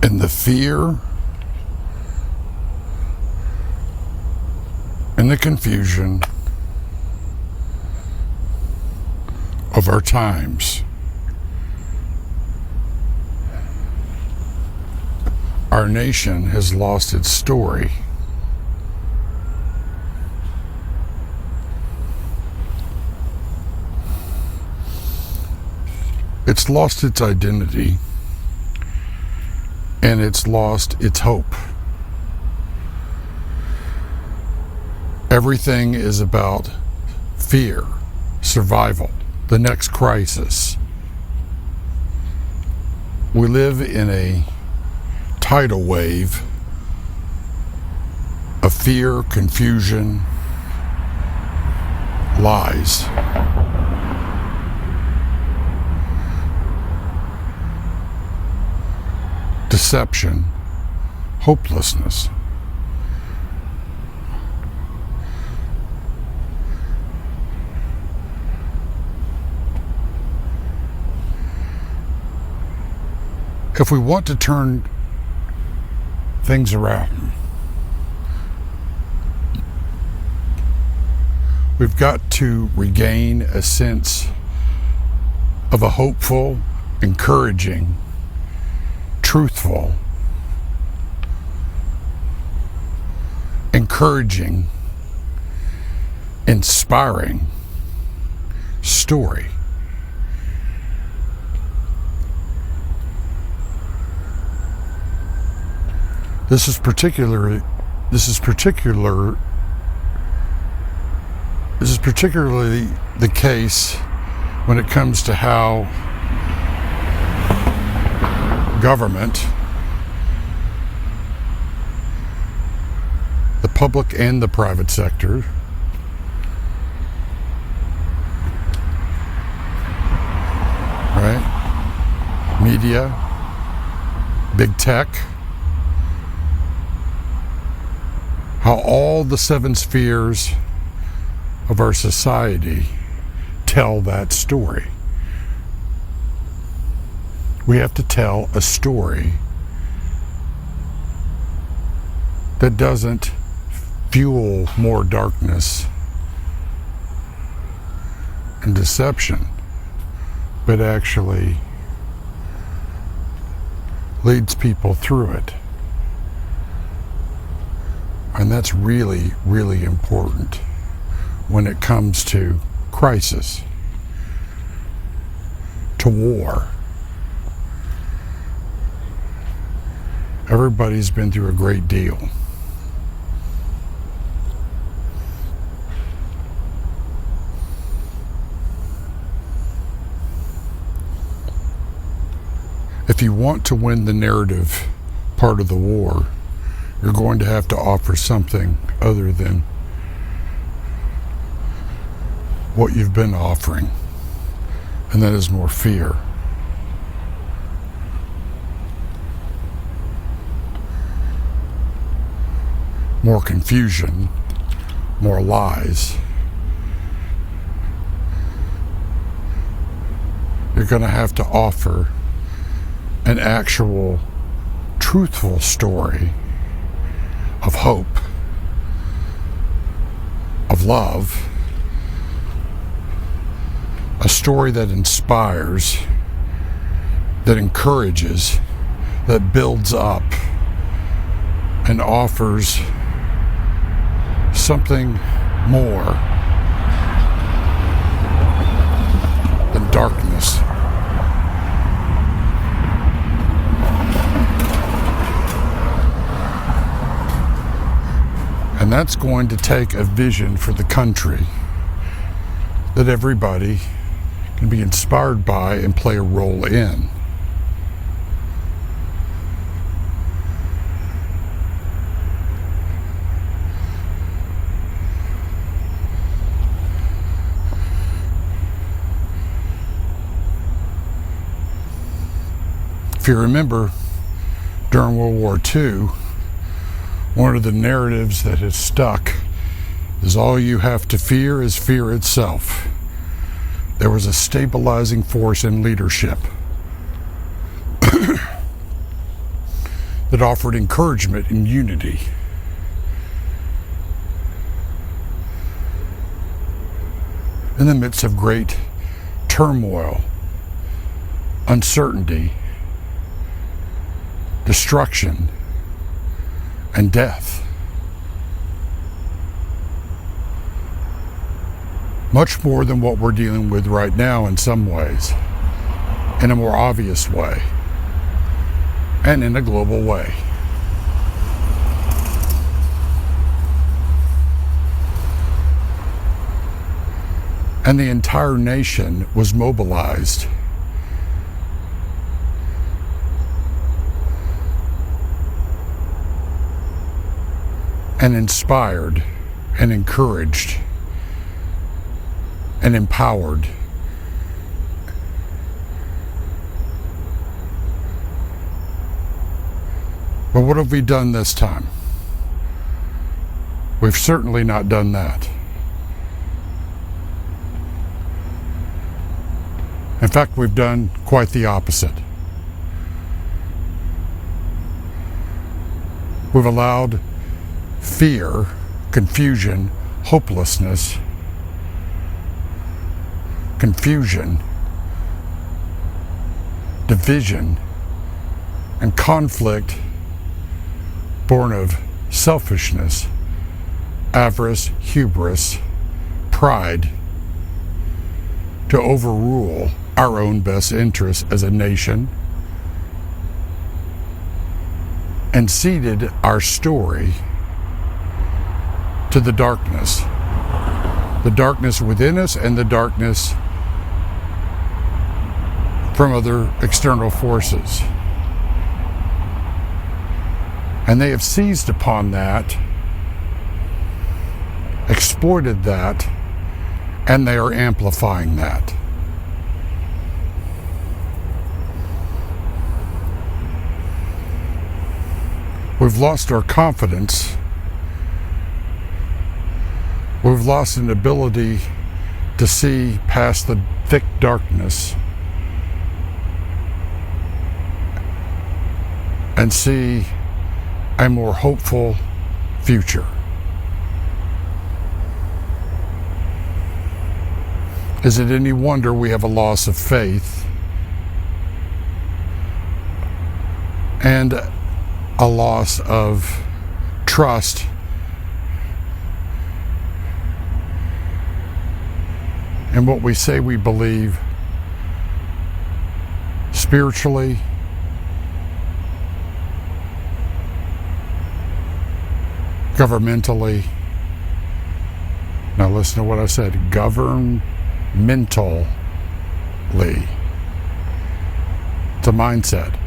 and the fear and the confusion of our times. Our nation has lost its story. It's lost its identity, and it's lost its hope. Everything is about fear, survival, the next crisis. We live in a tidal wave of fear, confusion, lies. Deception, hopelessness. If we want to turn things around, we've got to regain a sense of a hopeful, encouraging, truthful, encouraging, inspiring story. This is particularly the case when it comes to how government, the public and the private sector, right? Media, big tech, how all the seven spheres of our society tell that story. We have to tell a story that doesn't fuel more darkness and deception, but actually leads people through it. And that's really, really important when it comes to crisis, to war. Everybody's been through a great deal. If you want to win the narrative part of the war, you're going to have to offer something other than what you've been offering, and that is more fear. More confusion, more lies. You're going to have to offer an actual, truthful story of hope, of love, a story that inspires, that encourages, that builds up, and offers something more than darkness. And that's going to take a vision for the country that everybody can be inspired by and play a role in. If you remember, during World War II, one of the narratives that has stuck is all you have to fear is fear itself. There was a stabilizing force in leadership. that offered encouragement and unity. In the midst of great turmoil, uncertainty, destruction, and death. Much more than what we're dealing with right now in some ways, in a more obvious way, and in a global way. And the entire nation was mobilized. And inspired and encouraged and empowered. But what have we done this time? We've certainly not done that. In fact, we've done quite the opposite. We've allowed fear, confusion, hopelessness, confusion, division, and conflict born of selfishness, avarice, hubris, pride, to overrule our own best interests as a nation, and ceded our story to the darkness within us and the darkness from other external forces. And they have seized upon that, exploited that, and they are amplifying that. We've lost our confidence. We've lost an ability to see past the thick darkness and see a more hopeful future. Is it any wonder we have a loss of faith and a loss of trust in what we say we believe spiritually, governmentally? Now listen to what I said, governmentally. It's a mindset.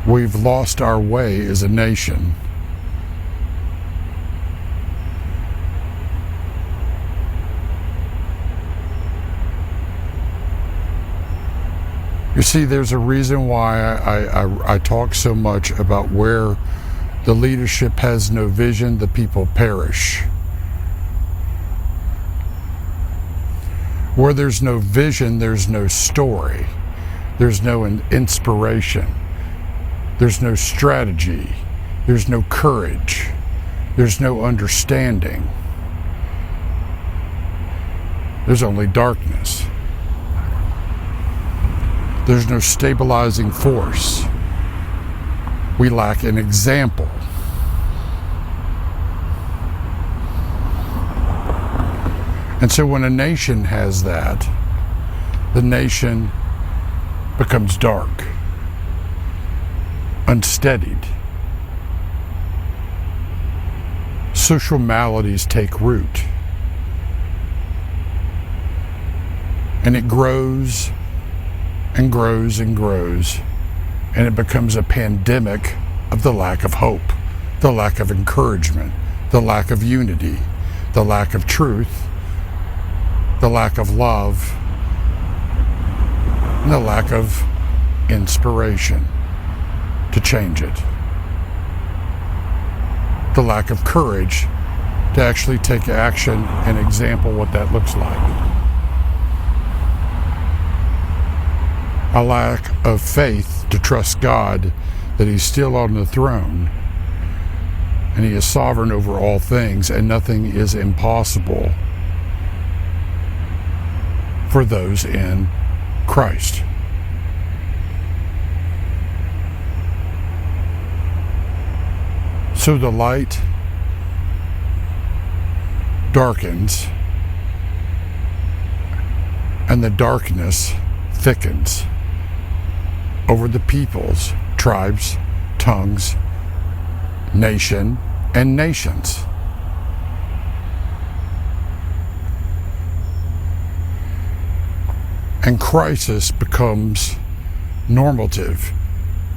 We've lost our way as a nation. You see, there's a reason why I talk so much about where the leadership has no vision, the people perish. Where there's no vision, there's no story. There's no inspiration. There's no strategy. There's no courage. There's no understanding. There's only darkness. There's no stabilizing force. We lack an example. And so when a nation has that, the nation becomes dark, unsteadied. Social maladies take root. And it grows and grows and grows, and it becomes a pandemic of the lack of hope, the lack of encouragement, the lack of unity, the lack of truth, the lack of love, and the lack of inspiration to change it. The lack of courage to actually take action and example what that looks like. A lack of faith to trust God that He's still on the throne and He is sovereign over all things, and nothing is impossible for those in Christ. So the light darkens and the darkness thickens over the peoples, tribes, tongues, nation, and nations. And crisis becomes normative,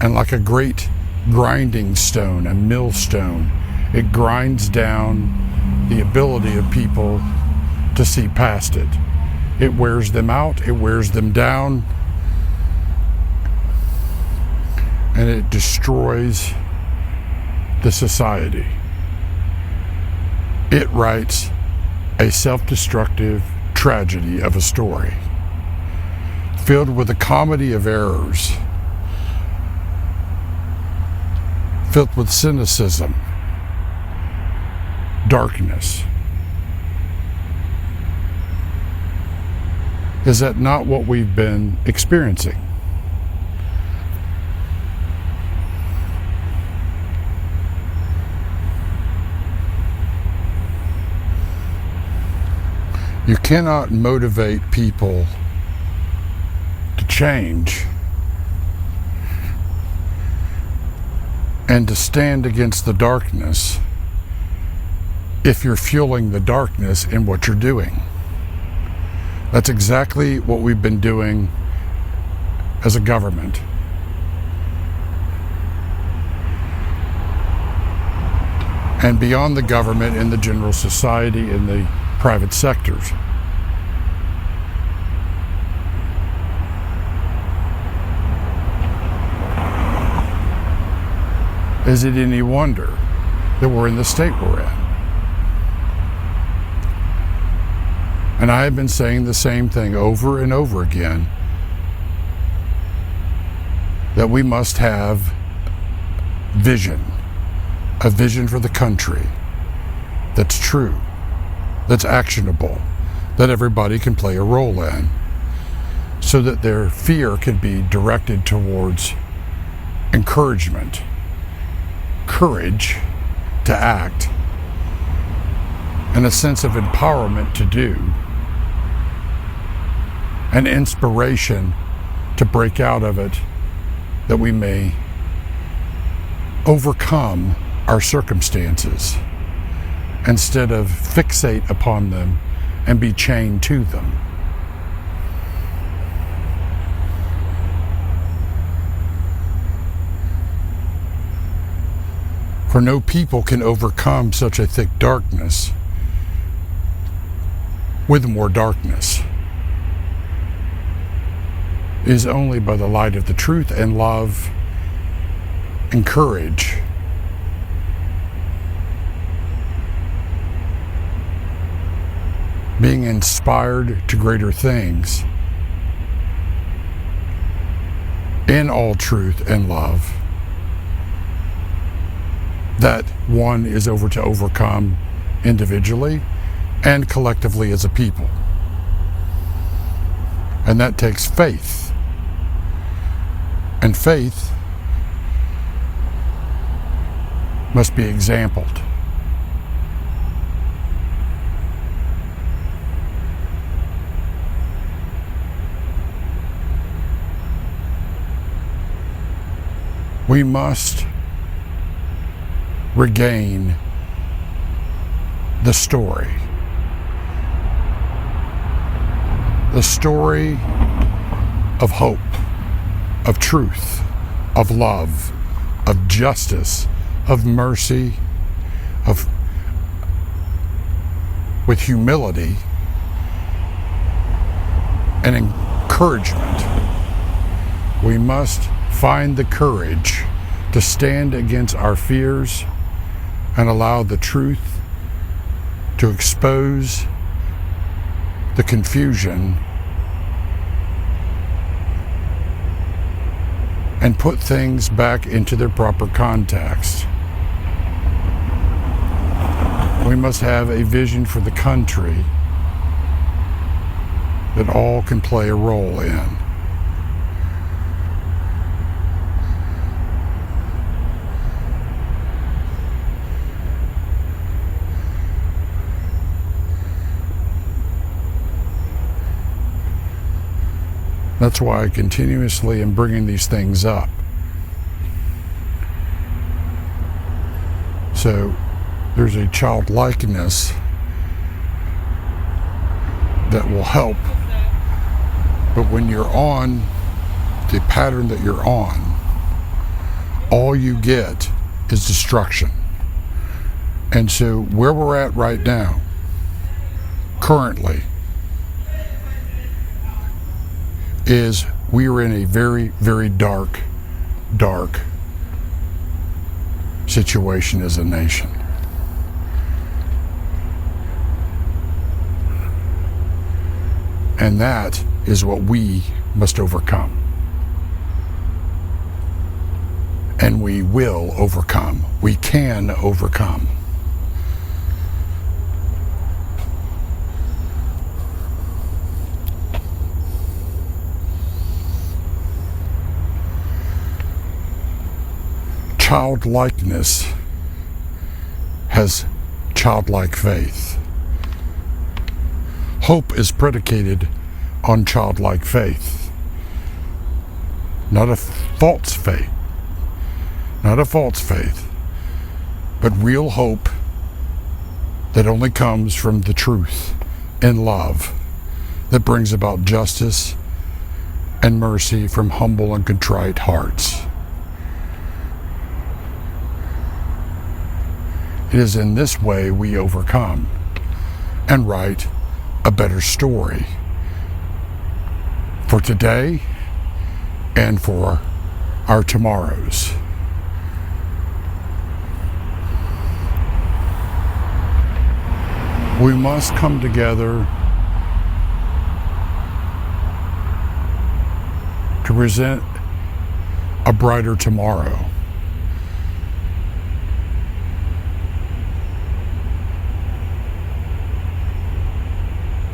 and like a great grinding stone, a millstone, it grinds down the ability of people to see past it. It wears them out, it wears them down, and it destroys the society. It writes a self-destructive tragedy of a story, filled with a comedy of errors, filled with cynicism, darkness. Is that not what we've been experiencing? You cannot motivate people to change and to stand against the darkness if you're fueling the darkness in what you're doing. That's exactly what we've been doing as a government. And beyond the government, in the general society, in the private sectors. Is it any wonder that we're in the state we're in? And I have been saying the same thing over and over again, that we must have vision, a vision for the country that's true, that's actionable, that everybody can play a role in, so that their fear can be directed towards encouragement, courage to act, and a sense of empowerment to do, and inspiration to break out of it, that we may overcome our circumstances instead of fixate upon them and be chained to them. For no people can overcome such a thick darkness with more darkness. It is only by the light of the truth and love and courage being inspired to greater things in all truth and love, that one is over to overcome individually and collectively as a people. And that takes faith. And faith must be exampled. We must regain the story. The story of hope, of truth, of love, of justice, of mercy, with humility and encouragement. We must find the courage to stand against our fears and allow the truth to expose the confusion and put things back into their proper context. We must have a vision for the country that all can play a role in. That's why I continuously am bringing these things up. So there's a childlikeness that will help. But when you're on the pattern that you're on, all you get is destruction. And so where we're at right now, currently, is we are in a very, very dark situation as a nation. And that is what we must overcome. And we will overcome. We can overcome. Childlikeness has childlike faith. Hope is predicated on childlike faith, not a false faith, but real hope that only comes from the truth and love that brings about justice and mercy from humble and contrite hearts. It is in this way we overcome and write a better story for today and for our tomorrows. We must come together to present a brighter tomorrow.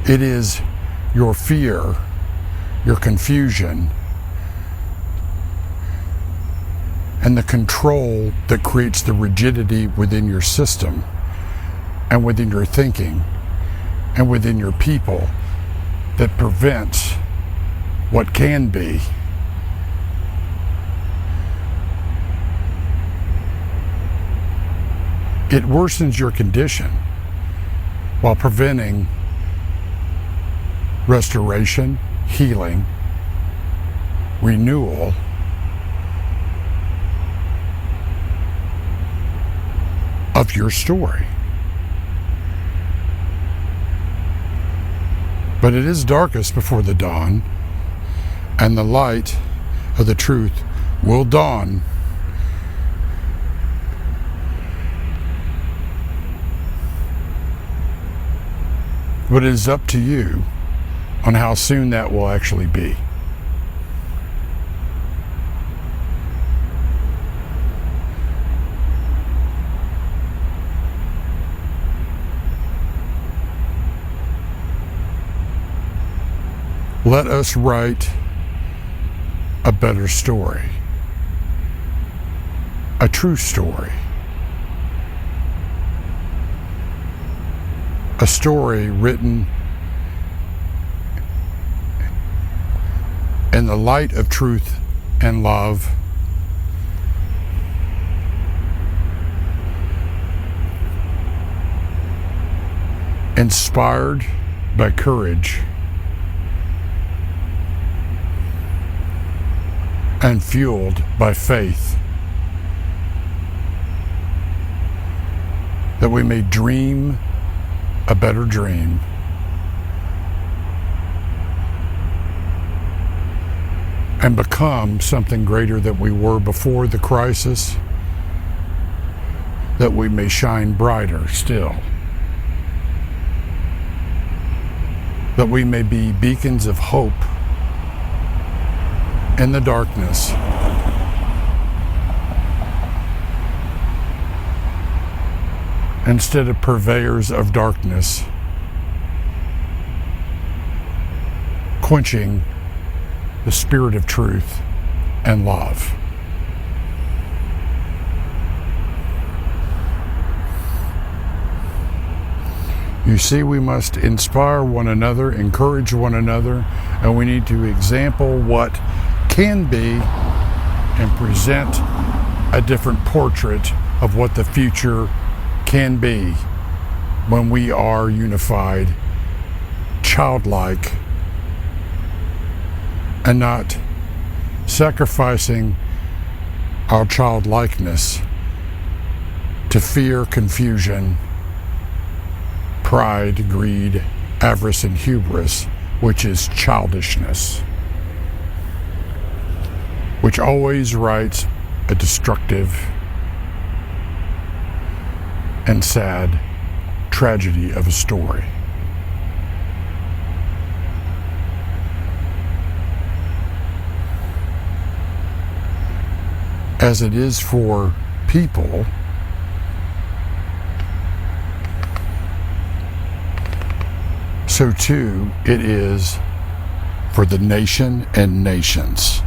It is your fear, your confusion, and the control that creates the rigidity within your system and within your thinking and within your people that prevents what can be. It worsens your condition while preventing restoration, healing, renewal, of your story. But it is darkest before the dawn, and the light of the truth will dawn. But it is up to you on how soon that will actually be. Let us write a better story, a true story, a story written in the light of truth and love, inspired by courage and fueled by faith, that we may dream a better dream, and become something greater than we were before the crisis, that we may shine brighter still, that we may be beacons of hope in the darkness, instead of purveyors of darkness, quenching the spirit of truth and love. You see, we must inspire one another, encourage one another, and we need to example what can be and present a different portrait of what the future can be when we are unified, childlike, and not sacrificing our childlikeness to fear, confusion, pride, greed, avarice, and hubris, which is childishness, which always writes a destructive and sad tragedy of a story. As it is for people, so too it is for the nation and nations.